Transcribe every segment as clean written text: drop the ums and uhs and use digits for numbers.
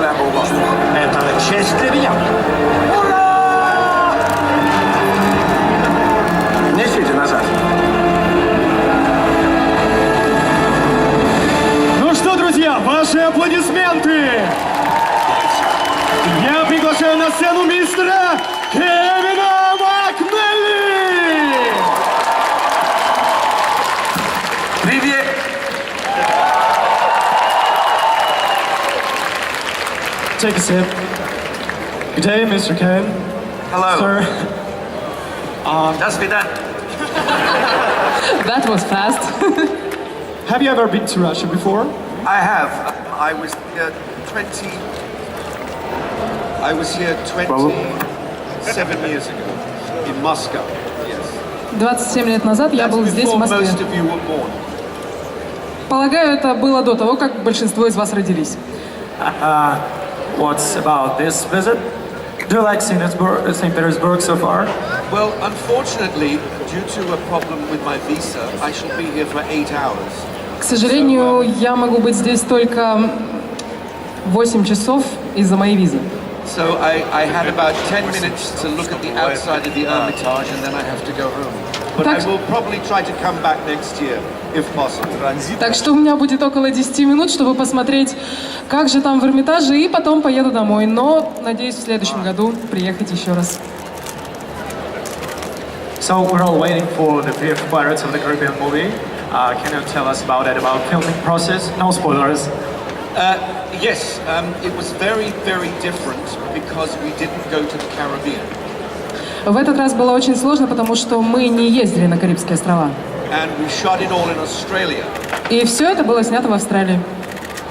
Это честь для меня. Ура! Несите назад. Ну что, друзья, ваши аплодисменты! Я приглашаю на сцену мистера Кевина МакНэлли! Привет! Take a sip. Good day, Mr. Kevin. Hello. Sir. До свидания. That was fast. Have you ever been to Russia before? I have. I was here 27 years ago in Moscow. Yes. 27 лет назад я был здесь, в Before Москве. most of you were born. Полагаю, это было до того, как большинство из вас родились. What's about this visit? Do you like St. Petersburg so far? Well, unfortunately, due to a problem with my visa, I shall be here for 8 hours. К сожалению, я могу быть здесь только 8 часов из-за моей визы. So I had about 10 minutes to look at the outside of the Hermitage, and then I have to go home. But I will probably try to come back next year, if possible. Так что у меня будет около 10 минут, чтобы посмотреть, как же там в Эрмитаже, и потом поеду домой. Но, надеюсь, в следующем году приехать еще раз. So we're all waiting for the fifth Pirates of the Caribbean movie. Can you tell us about it, about filming process? No spoilers. Yes, it was very, very different because we didn't go to the Caribbean. В этот раз было очень сложно, потому что мы не ездили на Карибские острова. And we shot it all in Australia. И все это было снято в Австралии.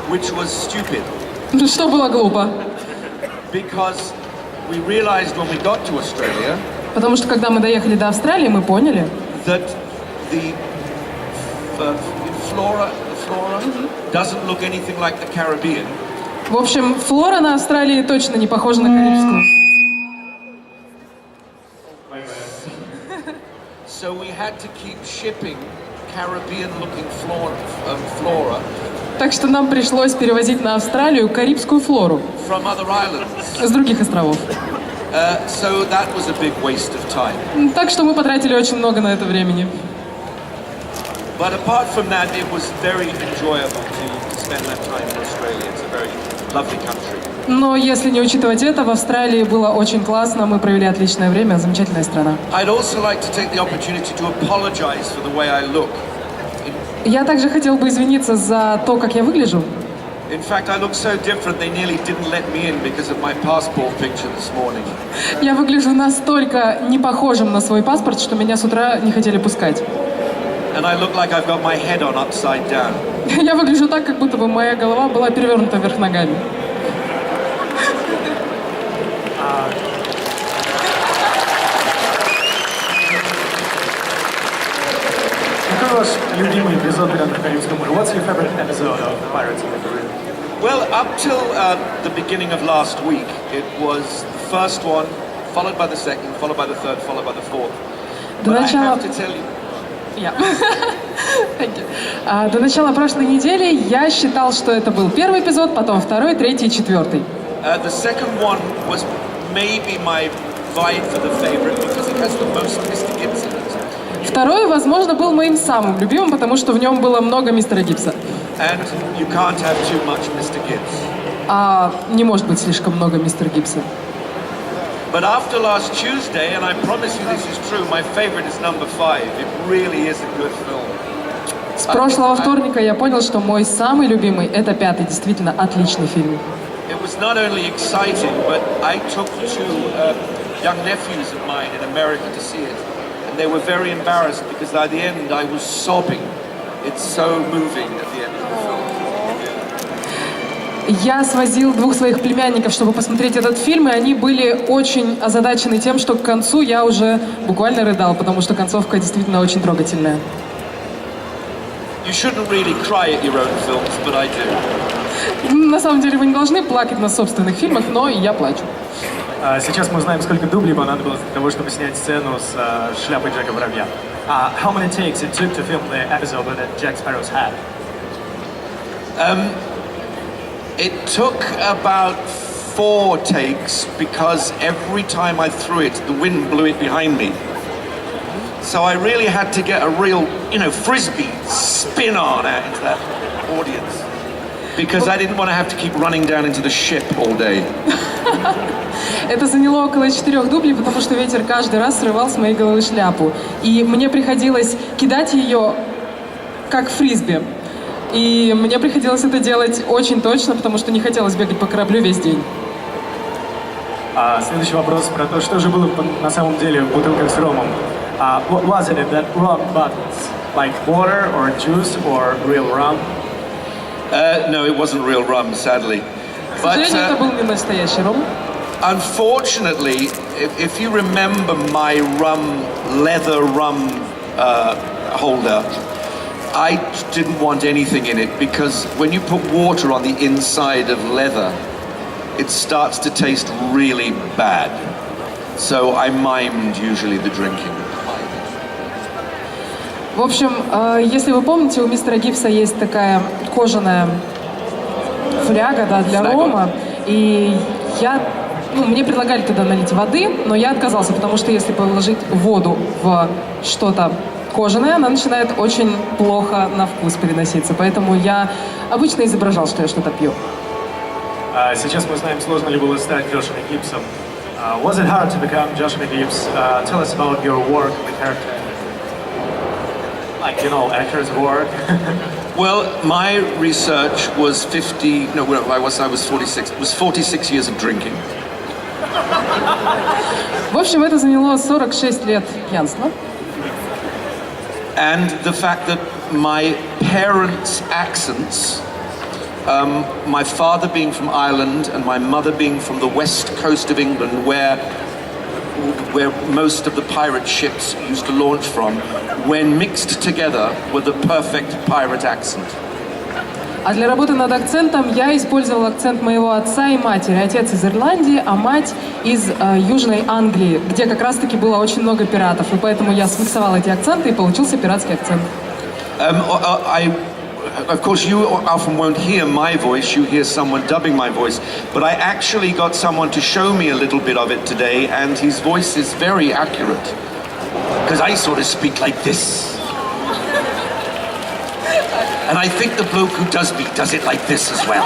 Which was stupid. Что было глупо. Because we realized when we got to Australia Потому что когда мы доехали до Австралии, мы поняли, that the flora doesn't look anything like the Caribbean. в общем, флора на Австралии точно не похожа на карибскую. So we had to keep shipping Caribbean-looking flora Так что нам пришлось перевозить на Австралию карибскую флору from other islands. с других островов. So that was a big waste of time. Так что мы потратили очень много на это времени. But apart from that, it was very enjoyable to spend that time in Australia. It's a very lovely country. Но если не учитывать это, в Австралии было очень классно, мы провели отличное время, замечательная страна. I'd also like to take the opportunity to apologize for the way I look. Я также хотел бы извиниться за то, как я выгляжу. In fact, I look so different, they nearly didn't let me in because of my passport picture this morning. Я выгляжу настолько не похожим на свой паспорт, что меня с утра не хотели пускать. And I look like I've got my head on upside down. Я выгляжу так, как будто бы моя голова была перевернута вверх ногами. Какой ваш любимый эпизод «Пиратов Карибского моря»? What's your favorite episode of Pirates of the Caribbean? Well, up till the beginning of last week, it was the first one, followed by the second, followed by the third, followed by the fourth. But I have to tell you... До начала прошлой недели я считал, что это был первый эпизод, потом второй, третий и четвертый. The second one was maybe my vie for the favorite because it has the most Mr. Gibbs in it. Второй, возможно, был моим самым любимым, потому что в нем было много мистера Гибса. And you can't have too much Mr. Gibbs. А не может быть слишком много мистера Гибса. But after last Tuesday, and I promise you this is true, my favorite is number 5. It really is a good film. С прошлого вторника я понял, что мой самый любимый — это пятый. Действительно отличный фильм. It was not only exciting, but I took two young nephews of mine in America to see it. And they were very embarrassed because by the end I was sobbing. It's so moving at the end of the film. Я свозил двух своих племянников, чтобы посмотреть этот фильм, и они были очень озадачены тем, что к концу я уже буквально рыдал, потому что концовка действительно очень трогательная. You shouldn't really cry at your own films, but I do. На самом деле вы не должны плакать на собственных фильмах, но и я плачу. Сейчас мы узнаем, сколько дублей понадобилось для того, чтобы снять сцену с шляпой Джека Воробья. How many takes it took to film the episode that Jack Sparrow's hat? It took about 4 takes because every time I threw it, the wind blew it behind me. So I really had to get a real, frisbee spin on out into that audience. Because I didn't want to have to keep running down into the ship all day. Это заняло около 4 дублей, потому что ветер каждый раз срывал с моей головы шляпу. И мне приходилось кидать ее как фрисби. И мне приходилось это делать очень точно, потому что не хотелось бегать по кораблю весь день. Следующий вопрос про то, что же было на самом деле в бутылках с ромом. What was it in that rum bottles? Like water or juice or real rum? No, it wasn't real rum, sadly. К сожалению, это был не настоящий ром. Unfortunately, if you remember my leather rum holder, I didn't want anything in it because when you put water on the inside of leather, it starts to taste really bad. So I mimed usually the drinking. В общем, если вы помните, у мистера Гибса есть такая кожаная фляга, для рома, и мне предлагали туда налить воды, но я отказался, потому что если положить воду в что-то кожаное, она начинает очень плохо на вкус переноситься, поэтому я обычно изображал, что я что-то пью. Сейчас мы знаем, сложно ли было стать Джошем Гибсом. Was it hard to become Joshua Gibbs? Tell us about your work with character. Like, actors' work. Well, my research was 46 years of drinking. В общем, это заняло 46 лет пьянства. And the fact that my parents' accents, my father being from Ireland and my mother being from the west coast of England, where most of the pirate ships used to launch from, when mixed together were the perfect pirate accent. А для работы над акцентом я использовал акцент моего отца и матери. Отец из Ирландии, а мать из Южной Англии, где как раз-таки было очень много пиратов. И поэтому я смиксовал эти акценты, и получился пиратский акцент. Of course, you often won't hear my voice, you hear someone dubbing my voice, but I actually got someone to show me a little bit of it today, and his voice is very accurate. Because I sort of speak like this. And I think the bloke who does me does it like this as well.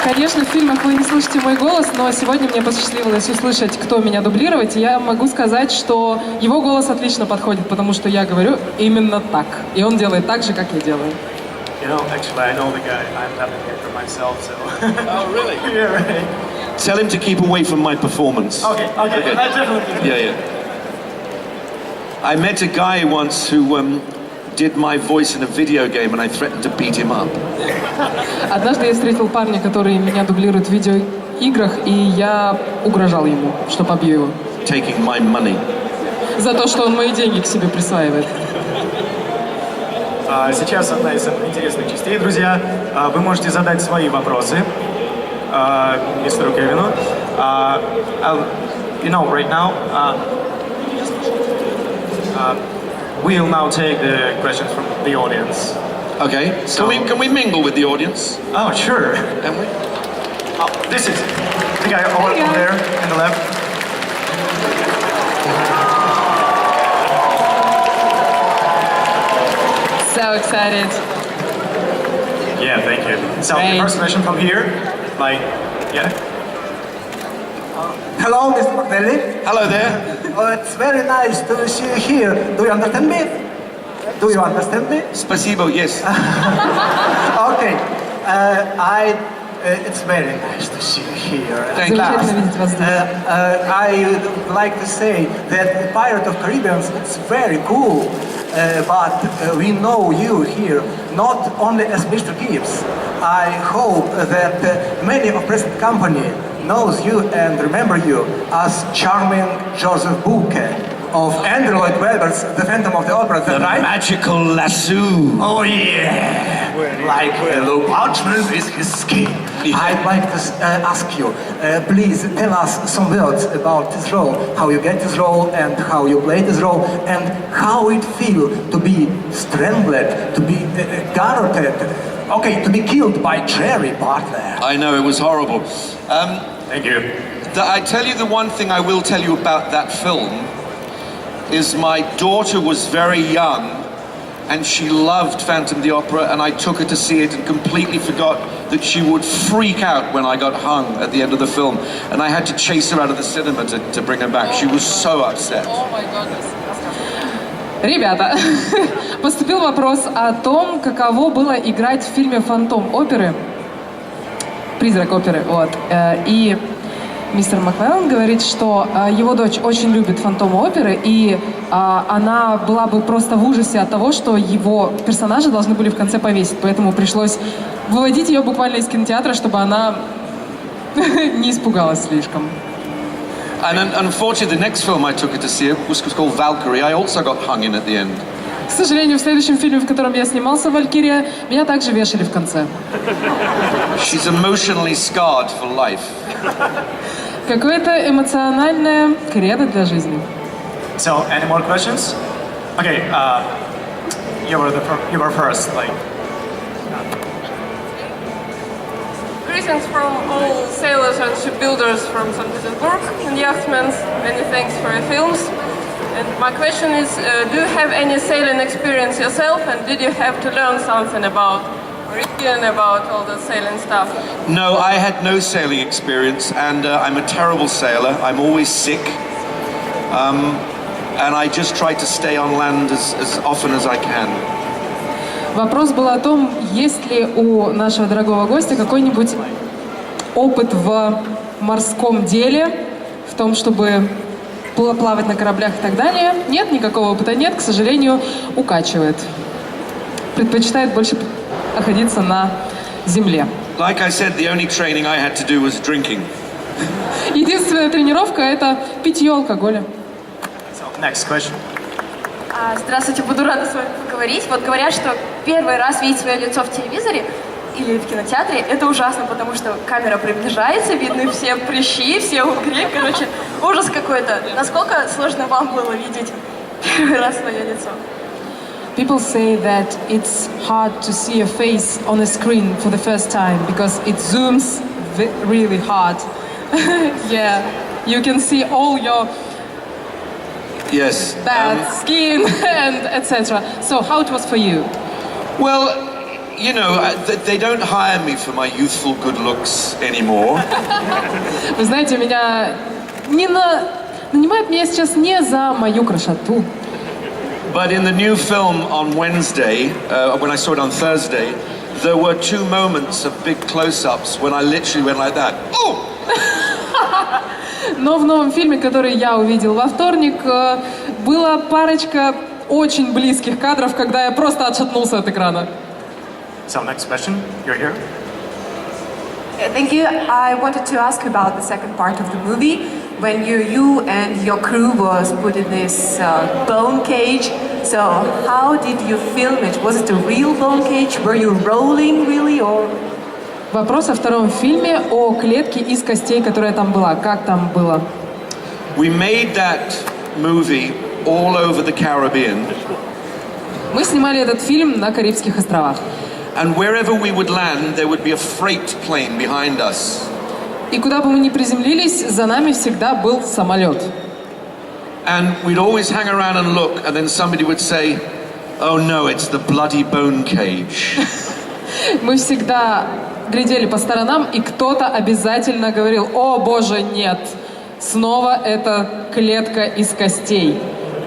Конечно, в фильмах вы не слышите мой голос, но сегодня мне посчастливилось услышать, кто меня дублировать, и я могу сказать, что его голос отлично подходит, потому что я говорю именно так, и он делает так же, как я делаю. Actually, I know the guy. I'm dubbing him for myself, so. Oh, really? Yeah, right. Tell him to keep away from my performance. Okay. I definitely. Yeah. I met a guy once who did my voice in a video game, and I threatened to beat him up. Однажды я встретил парня, который меня дублирует в видеоиграх, и я угрожал ему, что побью его. Taking my money. За то, что он мои деньги к себе присваивает. Сейчас одна из самых интересных частей, друзья. Вы можете задать свои вопросы мистеру Кевину. Right now, we'll now take the questions from the audience. Okay. So, can we mingle with the audience? Oh, sure. Can we? This is the guy over there on the left. So excited. Yeah, thank you. So Great. the first question from here, Hello, Mr. МакНэлли. Hello there. Oh, it's very nice to see you here. Do you understand me? Do you understand me? Spasibo, yes. Okay. It's very nice to see you here. Thank you. Замечательно видеть вас здесь. I would like to say that Pirate of Caribbean it's very cool, but we know you here not only as Mr. Gibbs. I hope that many of present company knows you and remember you as charming Joseph Bouquet of Andrew Lloyd Webber's The Phantom of the Opera, The right? magical lasso. Oh yeah! like the parchment is his skin. I'd like to ask you, please tell us some words about this role, how you get this role and how you play this role, and how it feels to be strangled, to be garroted, okay, to be killed by Cherry partner. I know, it was horrible. Thank you. I tell you the one thing I will tell you about that film is my daughter was very young and she loved Phantom of the Opera, and I took her to see it and completely forgot that she would freak out when I got hung at the end of the film, and I had to chase her out of the cinema to bring her back. She was so upset. Ребята, поступил вопрос о том, каково было играть в фильме «Фантом оперы», «Призрак оперы», вот. И мистер МакНэлли говорит, что его дочь очень любит «Фантома оперы», и она была бы просто в ужасе от того, что его персонажи должны были в конце повесить, поэтому пришлось выводить ее буквально из кинотеатра, чтобы она не испугалась слишком. And unfortunately, the next film I took her to see was called Valkyrie. I also got hung in at the end. К сожалению, в следующем фильме, в котором я снимался, «Валькирия», меня также вешали в конце. She's emotionally scarred for life. Какое-то эмоциональное кредо для жизни. So, any more questions? Okay, you were first, like. Greetings from all sailors and shipbuilders from St. Petersburg and yachtsmen. Many thanks for your films. And my question is, do you have any sailing experience yourself, and did you have to learn something about Caribbean, about all the sailing stuff? No, I had no sailing experience, and I'm a terrible sailor. I'm always sick. And I just try to stay on land as often as I can. Вопрос был о том, есть ли у нашего дорогого гостя какой-нибудь опыт в морском деле, в том, чтобы плавать на кораблях и так далее. Нет, никакого опыта нет, к сожалению, укачивает. Предпочитает больше находиться на земле. Like I said, the only training I had to do was drinking. Единственная тренировка – это питье алкоголя. So, next question. Здравствуйте, буду рада с вами поговорить. Вот говорят, что первый раз видеть свое лицо в телевизоре или в кинотеатре – это ужасно, потому что камера приближается, видны все прыщи, все угри, короче, ужас какой-то. Насколько сложно вам было видеть первый раз свое лицо? People say that it's hard to see a face on a screen for the first time because it zooms really hard. Yeah, you can see all your Yes. bad skin and etc. So how it was for you? Well, you know, they don't hire me for my youthful good looks anymore. Вы знаете, нанимают меня сейчас не за мою красоту. But in the new film on Wednesday, when I saw it on Thursday, there were 2 moments of big close-ups when I literally went like that. Oh! Но в новом фильме, который я увидел во вторник, была парочка очень близких кадров, когда я просто отшатнулся от экрана. So, next question. You're here. Thank you. I wanted to ask about the second part of the movie. When you and your crew was put in this bone cage. So how did you film it? Was it a real bone cage? Were you rolling really or? Вопрос о втором фильме, о клетке из костей, которая там была. Как там было? We made that movie all over the Caribbean. Мы снимали этот фильм на Карибских островах. And wherever we would land, there would be a freight plane behind us. И куда бы мы ни приземлились, за нами всегда был самолет. And we'd always hang around and look, and then somebody would say, "Oh no, it's the bloody bone cage." Мы всегда глядели по сторонам, и кто-то обязательно говорил: «О, боже, нет! Снова эта клетка из костей».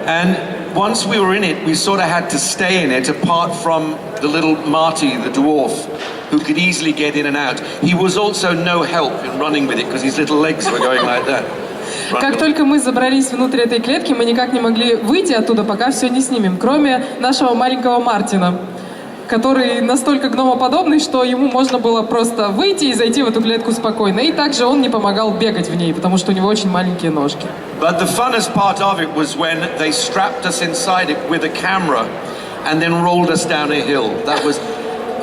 And once we were in it, we sort of had to stay in it, apart from the little Marty, the dwarf, who could easily get in and out. He was also no help in running with it, because his little legs were going like that. Как только мы забрались внутрь этой клетки, мы никак не могли выйти оттуда, пока все не снимем, кроме нашего маленького Мартина, который настолько гномоподобный, что ему можно было просто выйти и зайти в эту клетку спокойно. И также он не помогал бегать в ней, потому что у него очень маленькие ножки. But the funnest part of it was when they strapped us inside it with a camera and then rolled us down a hill.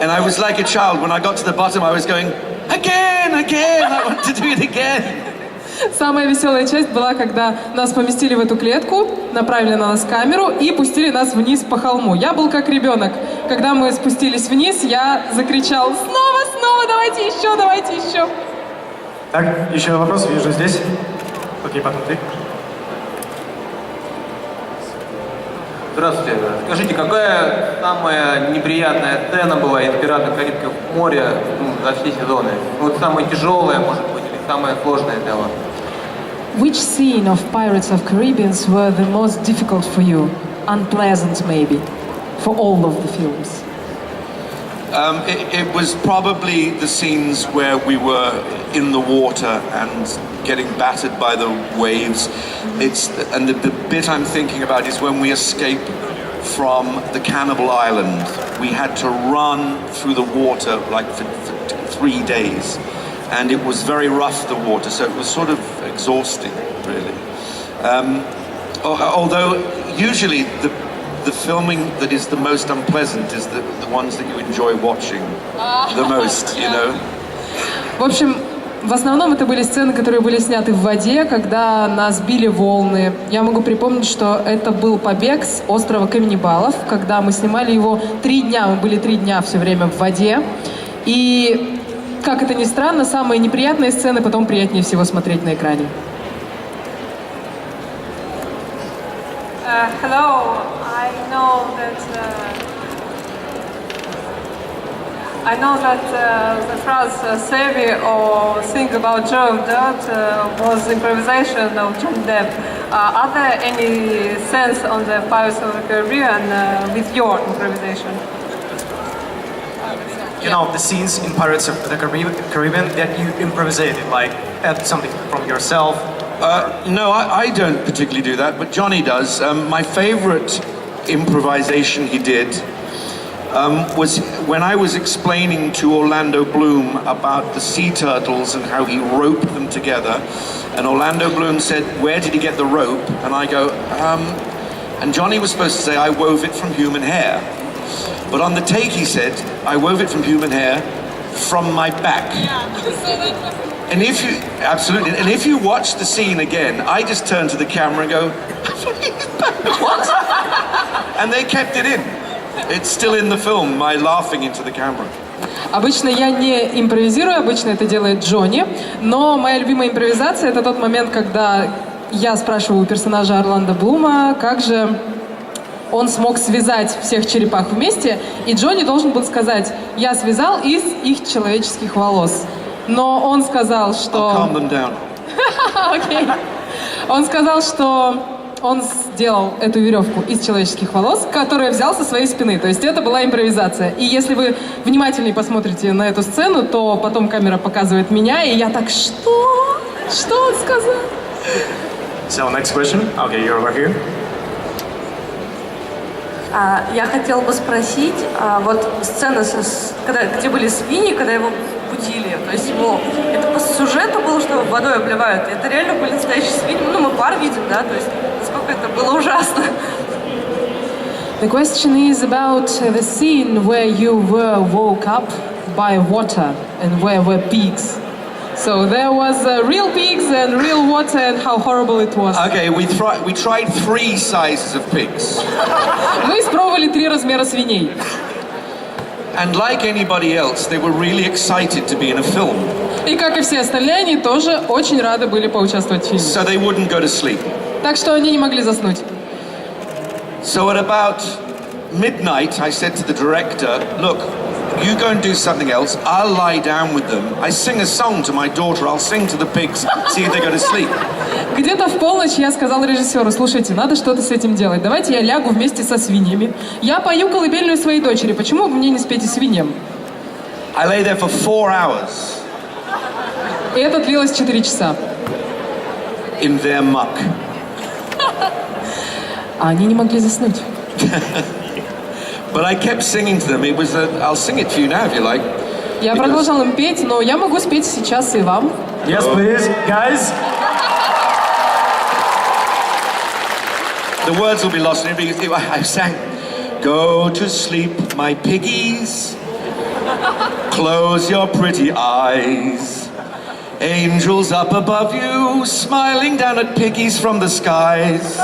And I was like a child. When I got to the bottom, I was going, again, I want to do it again. Самая веселая часть была, когда нас поместили в эту клетку, направили на нас камеру и пустили нас вниз по холму. Я был как ребенок. Когда мы спустились вниз, я закричал: снова, давайте еще. Так, еще вопрос, вижу здесь. Окей, потом ты. Здравствуйте. Скажите, какая самая неприятная сцена была из «Пиратов Карибского моря» за все сезоны? Вот самая тяжелая, может быть, или самое сложное для вас? Which scene of Pirates of Caribbean were the most difficult for you? Unpleasant, maybe, for all of the films? It was probably the scenes where we were in the water and getting battered by the waves. And the bit I'm thinking about is when we escape from the cannibal island. We had to run through the water like for 3 days. And it was very rough, the water, so it was sort of exhausting, really. Although usually the filming that is the most unpleasant is the ones that you enjoy watching the most, you know. В общем, в основном это были сцены, которые были сняты в воде, когда нас били волны. Я могу припомнить, что это был побег с острова Каннибалов, когда мы снимали его 3 дня. Мы были 3 дня все время в воде. И, как это ни странно, самые неприятные сцены потом приятнее всего смотреть на экране. Hello, I know that the phrase "save it" or "think about Joe Dirt" was improvisation of John Depp. Are there any scenes on the Pirates of the Caribbean with your improvisation? You know, the scenes in Pirates of the Caribbean that you improvised, like add something from yourself. No, I don't particularly do that, but Johnny does. My favorite improvisation he did was when I was explaining to Orlando Bloom about the sea turtles and how he roped them together. And Orlando Bloom said, "Where did he get the rope?" And I go, and Johnny was supposed to say, "I wove it from human hair." But on the take he said, "I wove it from human hair from my back." And if you, absolutely, and if you watch the scene again, I just turn to the camera and go, "What?" And they kept it in. It's still in the film, my laughing into the camera. Обычно я не импровизирую, обычно это делает Джонни, но моя любимая импровизация — это тот момент, когда я спрашиваю у персонажа Орландо Блума, как же он смог связать всех черепах вместе, и Джонни должен был сказать: «Я связал из их человеческих волос». Но он сказал, что... I'll calm them down. Окей. Он сказал, что он сделал эту веревку из человеческих волос, которую взял со своей спины. То есть это была импровизация. И если вы внимательнее посмотрите на эту сцену, то потом камера показывает меня, и я так: что? Что он сказал? So, next question. Okay, you're over here. Я хотела бы спросить, вот сцена, где были свиньи, когда его будили, то есть его, это по сюжету было, что водой обливают, это реально были настоящие свиньи, ну мы пар видим, да, то есть насколько это было ужасно. The question is about the scene where you were woke up by water and where were pigs. So there was real pigs and real water, and how horrible it was. Okay, we tried 3 sizes of pigs. Мы испробовали 3 размера свиней. And like anybody else, they were really excited to be in a film. И как и все остальные, они тоже очень рады были поучаствовать в фильме. So they wouldn't go to sleep. Так что они не могли заснуть. So at about midnight, I said to the director, "Look, you go and do something else. I'll lie down with them. I sing a song to my daughter. I'll sing to the pigs, see if they go to sleep." Где-то в полночь я сказал режиссеру: «Слушайте, надо что-то с этим делать. Давайте я лягу вместе со свиньями. Я пою колыбельную своей дочери. Почему бы мне не спеть и свиньям?» I lay there for 4 hours И это длилось 4 часа. in their muck. А они не могли заснуть. But I kept singing to them. It was I'll sing it to you now if you like. Я продолжал им петь, но я могу спеть сейчас и вам. Yes, please, guys. The words will be lost. I sang, "Go to sleep, my piggies. Close your pretty eyes. Angels up above you, smiling down at piggies from the skies.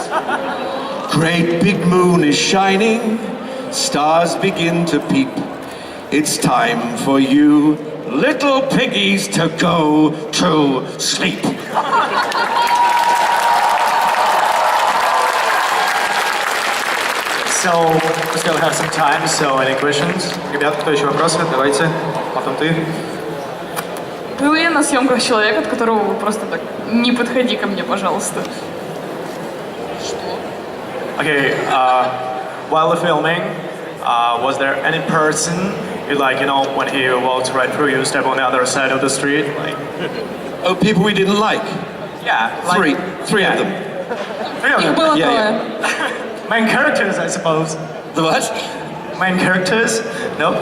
Great big moon is shining, stars begin to peep. It's time for you, little piggies, to go to sleep. So, we still have some time, so any questions? Ребят, кто еще вопросы? Давайте. Потом ты. Был я на съемках человек, от которого вы просто так не подходи ко мне, пожалуйста. Okay, while filming, was there any person you like, you know, when he walks right through you, step on the other side of the street? Like, Oh, people we didn't like? yeah, like, Three of them. Three of Их them. было Yeah, трое. Main characters, I suppose. The what? Main characters? No?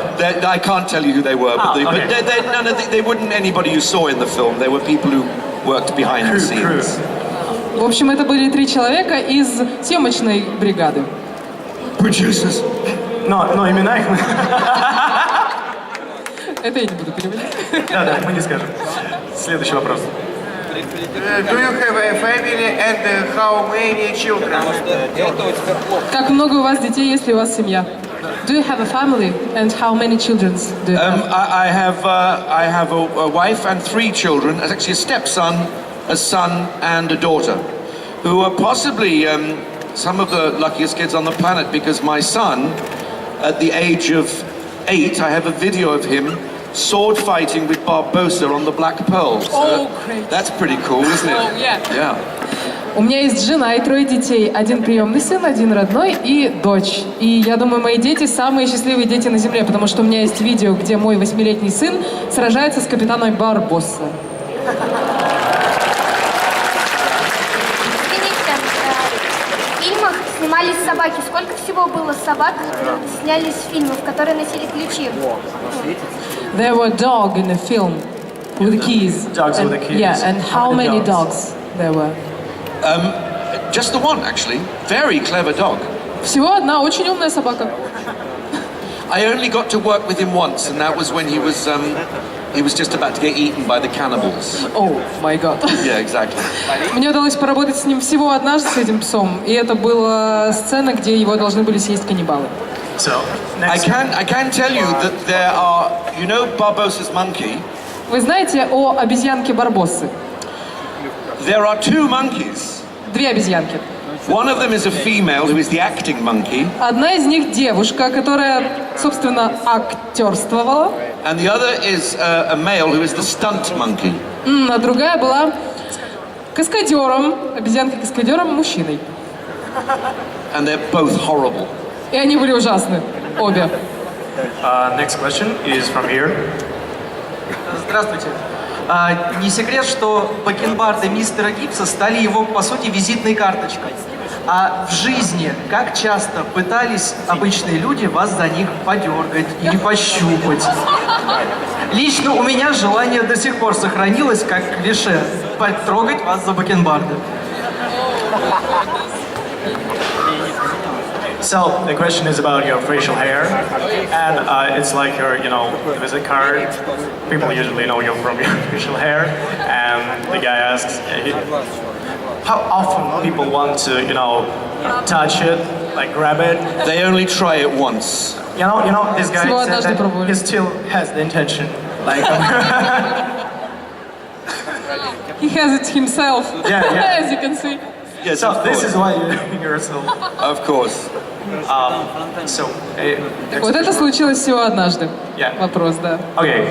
I can't tell you who they were, but, Oh, but okay. they weren't anybody you saw in the film. They were people who worked behind the scenes. В общем, это были 3 человека из съемочной бригады. Producers. Но имена их мы... Это я не буду переводить. Да, мы не скажем. Следующий вопрос. Do you have a family and how many children? Как много у вас детей, есть ли у вас семья? Do you have a family and how many children do you have? I have a wife and 3 children. Actually, a stepson, a son, and a daughter, who are possibly some of the luckiest kids on the planet. Because my son, at the age of 8, I have a video of him sword fighting with Barbossa on the Black Pearl. So Oh, great. that's pretty cool, isn't it? Oh, yeah. Yeah. У меня есть жена и 3 детей. 1 приемный сын, 1 родной и дочь. И я думаю, мои дети самые счастливые дети на земле, потому что у меня есть видео, где мой 8-летний сын сражается с капитаном Барбосса. Извините, в фильмах снимались собаки. Сколько всего было собак, которые снялись в фильмах, которые носили ключи? There were dog in the film with the keys. Dogs with the keys. Yeah, and how many dogs there were? Just the one, actually. Very clever dog. Всего одна очень умная собака. I only got to work with him once, and that was when he was just about to get eaten by the cannibals. Oh my god. Yeah, exactly. Мне удалось поработать с ним всего однажды, с этим псом, и это была сцена, где его должны были съесть каннибалы. So, I can tell you that there are, you know, Barbossa's monkey. Вы знаете о обезьянке Барбоссы? There are 2 monkeys. 2 обезьянки. One of them is a female who is the acting monkey, Одна из них девушка, которая, собственно, актерствовала, and the other is a male who is the stunt monkey. а другая была каскадером, обезьянкой-каскадером, мужчиной. And they're both horrible. И они были ужасны, обе. Next question is from here. Здравствуйте. Не секрет, что бакенбарды мистера Гибса стали его, по сути, визитной карточкой. А в жизни как часто пытались обычные люди вас за них подергать или пощупать? Лично у меня желание до сих пор сохранилось, как клише, потрогать вас за бакенбарды. So the question is about your facial hair, and it's like your, you know, visit card. People usually know you from your facial hair, and the guy asks, how often people want to, you know, touch it, like grab it. They only try it once. You know, this guy said that he still has the intention, like. He has it himself, Yeah. as you can see. Yes, So of this course. is why you're so. Of course. So. Вот это случилось всего однажды. Yeah. Вопрос, да. Okay.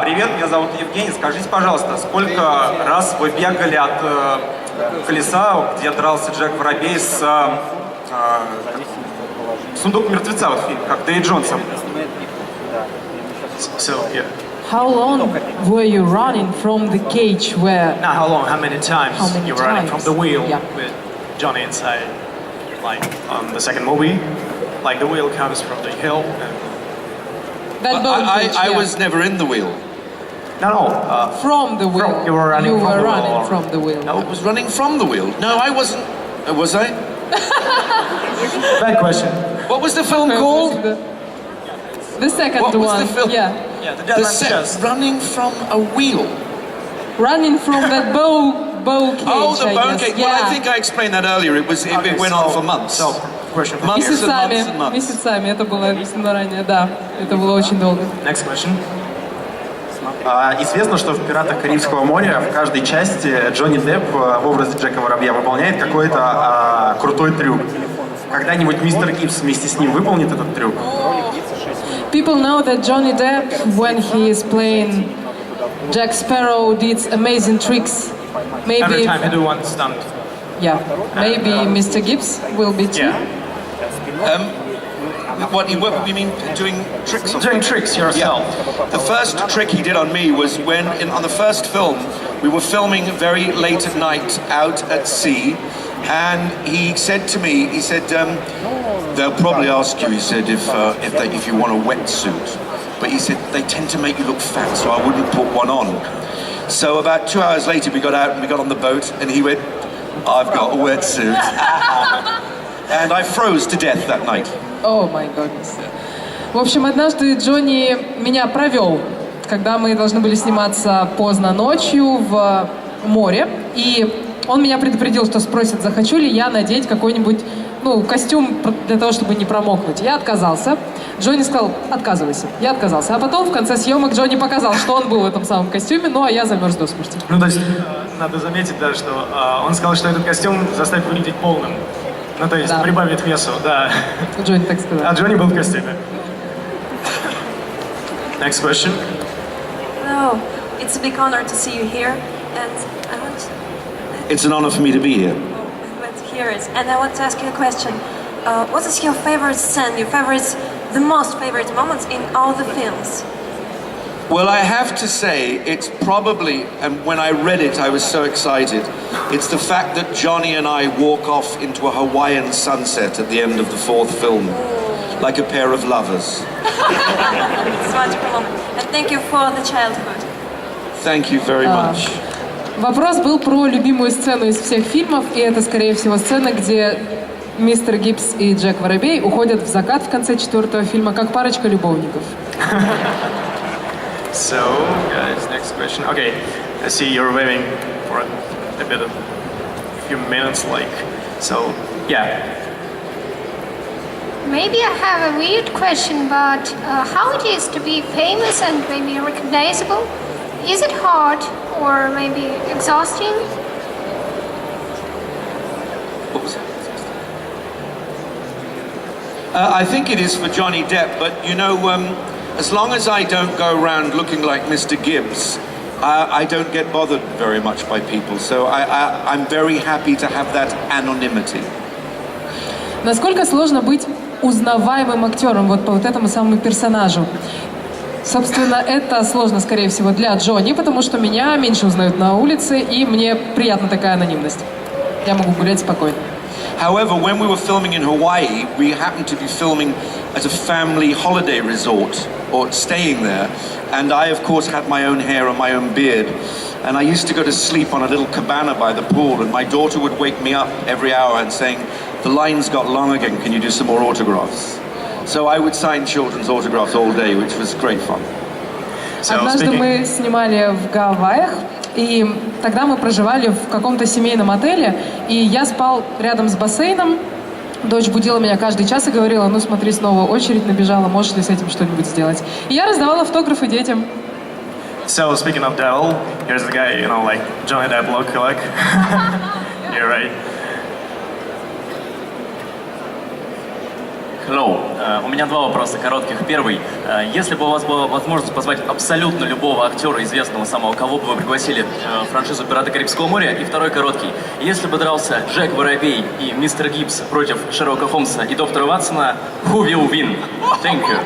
Привет, меня зовут Евгений. Скажите, пожалуйста, сколько раз вы бегали от колеса, где дрался Джек Воробей с «Сундук мертвеца», вот фильм, как Дэйв Джонсом? So yeah. How long were you running from the cage where... Not how long, how many times How many you were running from times? the wheel Yeah. with Johnny inside, like on the second movie, like the wheel comes from the hill. That bone cage, I yeah. was never in the wheel. No, From the wheel. you were running from the running wheel. from the wheel. I was running from the wheel. No, I wasn't. Was I? Bad question. What was the film called? правда. The second What was one. the film? Yeah. Yeah, the The dead man's set chest. running from a wheel. Running from that bow cage, Oh, the I bone guess. cake. Yeah. Well, I think I explained that earlier. It went on for months. So, question from Months here. and months and months. Месяцами. Это было объяснено ранее, да. Это было очень долго. Next question. Известно, что в «Пиратах Карибского моря» в каждой части Джонни Депп в образе Джека Воробья выполняет какой-то крутой трюк. Когда-нибудь мистер Гибс вместе с ним выполнит этот трюк? People know that Johnny Depp, when he is playing Jack Sparrow, did amazing tricks. Maybe, Every time you do one stunt. yeah, maybe Mr. Gibbs will be too. Yeah. What you mean doing tricks? Doing tricks yourself. Yeah. The first trick he did on me was when, on the first film, we were filming very late at night out at sea, and he said to me, he said, they'll probably ask you, he said, if you want a wetsuit. But he said, they tend to make you look fat, so I wouldn't put one on. So about 2 hours later, we got out and we got on the boat, and he went, I've got a wetsuit. And I froze to death that night. Oh my goodness. В общем, однажды Джонни меня провел, когда мы должны были сниматься поздно ночью в море, и он меня предупредил, что спросит, захочу ли я надеть какой-нибудь, костюм для того, чтобы не промокнуть. Я отказался. Джонни сказал, отказывайся. Я отказался. А потом в конце съемок Джонни показал, что он был в этом самом костюме, а я замерз до смерти. То есть, надо заметить, да, что он сказал, что этот костюм заставит выглядеть полным. То есть, прибавит весу, да. Джонни так сказал. А Джонни был в костюме. Next question. Hello, it's a big honor to see you here, and I want to... It's an honor for me to be here. And I want to ask you a question. What is your favorite scene, the most favorite moments in all the films? Well, I have to say, it's probably, and when I read it, I was so excited. It's the fact that Johnny and I walk off into a Hawaiian sunset at the end of the fourth film, like a pair of lovers. It's wonderful. And thank you for the childhood. Thank you very much. Вопрос был про любимую сцену из всех фильмов, и это, скорее всего, сцена, где мистер Гибс и Джек Воробей уходят в закат в конце 4-го фильма, как парочка любовников. So, guys, next question. Okay, I see you're waiting for a few minutes, so, yeah. Maybe I have a weird question, but how it is to be famous and maybe recognizable? Is it hard or maybe exhausting? I think it is for Johnny Depp, but as long as I don't go around looking like Mr. Gibbs, I don't get bothered very much by people. So I'm very happy to have that anonymity. Насколько сложно быть узнаваемым актером по этому самому персонажу? Собственно, это сложно, скорее всего, для Джонни, потому что меня меньше узнают на улице, и мне приятна такая анонимность. Я могу гулять спокойно. However, when we were filming in Hawaii, we happened to be filming at a family holiday resort, or staying there, and I, of course, had my own hair and my own beard, and I used to go to sleep on a little cabana by the pool, and my daughter would wake me up every hour and saying, the line's got long again, can you do some more autographs? So I would sign children's autographs all day, which was great fun. Однажды мы снимали в Гавайях, и тогда мы проживали в каком-то семейном отеле, и я спал рядом с бассейном. Дочь будила меня каждый час и говорила, смотри, снова очередь набежала, можешь ли с этим что-нибудь сделать? И я раздавала автографы детям. So, speaking of devil, here's the guy, like Johnny Depp look-alike. You're right. Hello. У меня два вопроса коротких. Первый. Если бы у вас была возможность позвать абсолютно любого актера, известного самого, кого бы вы пригласили в франшизу «Пираты Карибского моря», и второй короткий. Если бы дрался Джек Воробей и мистер Гибс против Шерлока Холмса и доктора Ватсона, who will win? Thank you.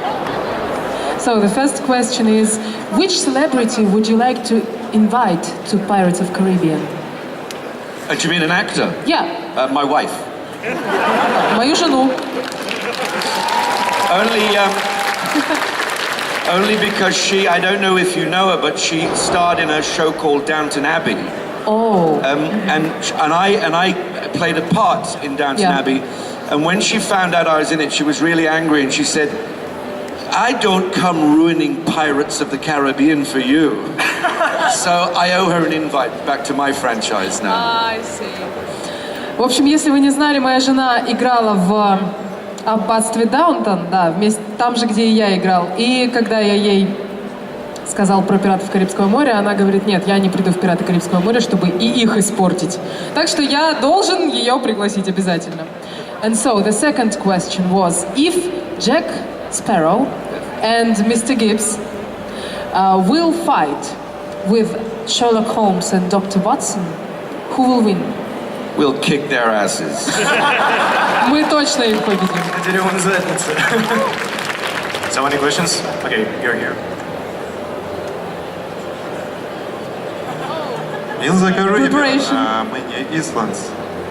So the first question is, which celebrity would you like to invite to Pirates of Caribbean? Do you mean an actor? Yeah. My wife. Мою жену. Only because I don't know if you know her, but she starred in a show called Downton Oh. And I played a part in Downton Abbey, And when she found out I was in it, she was really angry, and she said, I don't come ruining Pirates of the Caribbean for you. So I owe her an invite back to my franchise now. I see. В общем, если вы не знали, моя жена играла в «Аббатстве Даунтон», да, вместе, там же, где и я играл. И когда я ей сказал про «Пиратов Карибского моря», она говорит, нет, я не приду в «Пираты Карибского моря», чтобы и их испортить. Так что я должен ее пригласить обязательно. And so, the second question was, if Jack Sparrow and Mr. Gibbs will fight with Sherlock Holmes and Dr. Watson, who will win? We'll kick their asses. Мы точно их победим. So any questions? Okay, you're here. In the Caribbean, Preparation. many islands,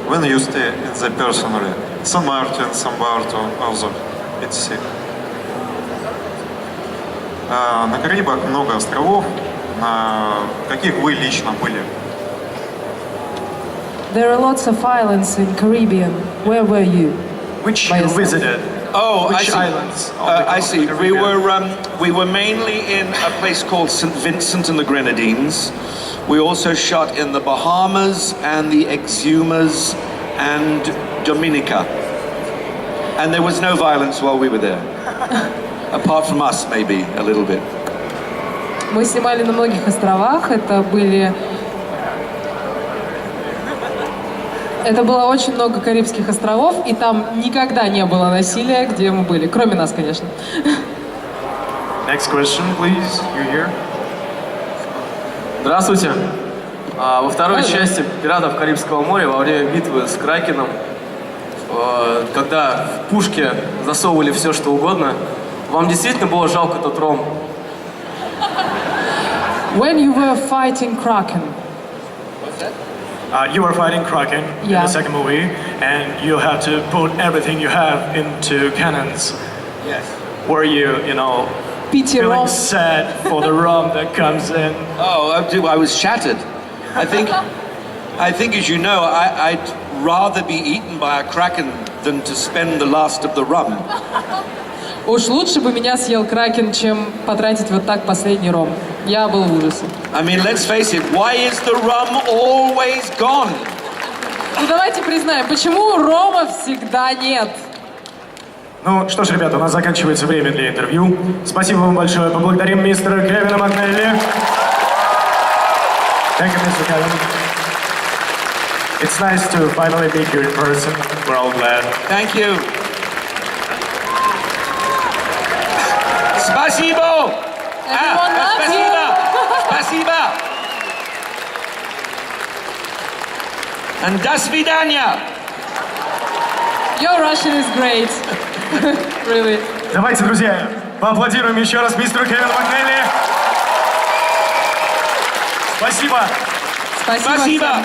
when you stay in the personally, San Martin, San Barto, also, etc. На Карибах много островов. На каких вы лично были? There are lots of islands in Caribbean. Where were you? Which you visited? Oh, Which I see. islands? I see. We were mainly in a place called St. Vincent and the Grenadines. We also shot in the Bahamas and the Exumas and Dominica. And there was no violence while we were there. Apart from us, maybe, a little bit. Мы снимали на многих островах. Это было очень много Карибских островов, и там никогда не было насилия, где мы были. Кроме нас, конечно. Next question, please. You're here. Здравствуйте. Во второй части «Пиратов Карибского моря» во время битвы с Кракеном, когда в пушке засовывали все, что угодно, вам действительно было жалко тот ром? When you were fighting Kraken. You were fighting Kraken in the second movie, and you had to put everything you have into cannons. Yes. Were you, feeling sad for the rum that comes in? Oh, I was shattered. I think, as you know, I'd rather be eaten by a kraken than to spend the last of the rum. Уж лучше бы меня съел Кракен, чем потратить вот так последний ром. Я был в ужасе. I mean, let's face it, why is the rum always gone? Ну давайте признаем, почему рома всегда нет? Ну что ж, ребята, у нас заканчивается время для интервью. Спасибо вам большое. Поблагодарим мистера Кевина МакНэлли. Thank you, Mr. Kevin. It's nice to finally meet you in person. We're all glad. Thank you. Спасибо! Спасибо! And до свидания! Your Russian is great. Really. Давайте, друзья, поаплодируем еще раз мистеру Кевину МакНэлли. Спасибо. Спасибо.